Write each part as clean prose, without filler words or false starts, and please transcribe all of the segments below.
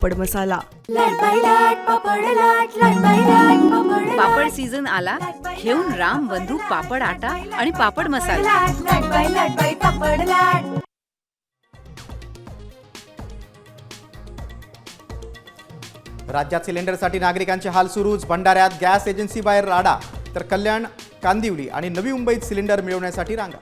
पापड मसाला. पापड season आला, घेऊन राम बंधू पापड आटा आणि पापड मसाला. राज्यात सिलेंडरसाठी नागरिकांचे हाल सुरूच. भंडाऱ्यात गॅस एजन्सी बाहेर राडा, तर कल्याण, कांदिवली आणि नवी मुंबईत सिलेंडर मिळवण्यासाठी रांगा.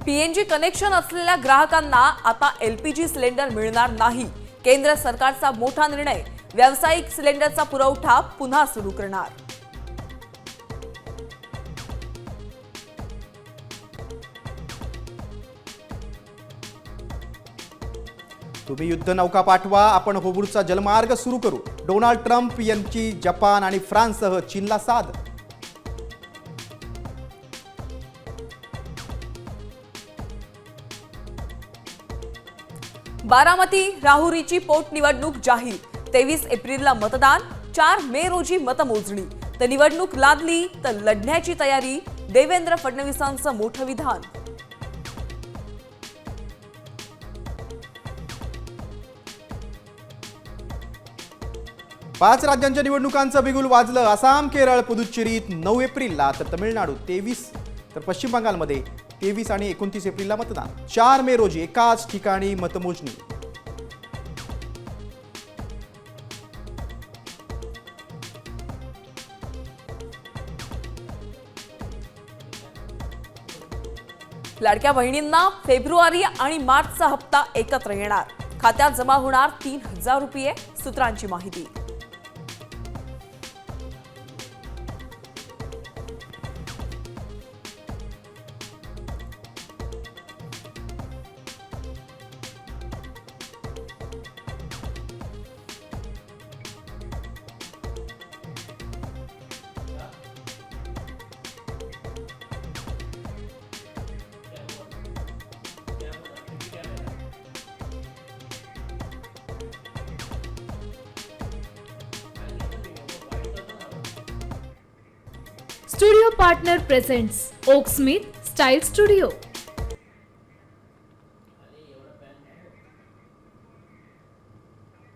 पीएनजी कनेक्शन असलेल्या ग्राहकांना आता एलपीजी सिलेंडर मिळणार नाही. केंद्र सरकारचा मोठा निर्णय. व्यावसायिक सिलेंडरचा पुरवठा पुन्हा सुरू करणार. तुम्ही युद्धनौका पाठवा, आपण होबूरचा जलमार्ग सुरू करू. डोनाल्ड ट्रम्प यांची जपान आणि फ्रान्ससह चीनला साद. बारामती राहुरीची पोटनिवडणूक जाहीर. 23 एप्रिलला मतदान, 4 मे रोजी मतमोजणी. तर निवडणूक लादली तर लढण्याची तयारी. देवेंद्र फडणवीसांचं मोठं विधान. पाच राज्यांच्या निवडणुकांचं बिगुल वाजलं. आसाम, केरळ, पुदुच्चेरीत 9 एप्रिलला, तर तमिळनाडू 23, तर पश्चिम बंगालमध्ये 23 आणि 29 एप्रिलला मतदान. 4 मे रोजी एकाच ठिकाणी मतमोजणी. लाडक्या बहिणींना फेब्रुवारी आणि मार्चचा हप्ता एकत्र येणार. खात्यात जमा होणार 3,000 रुपये. सूत्रांची माहिती. Studio Partner presents Oak Smith Style Studio.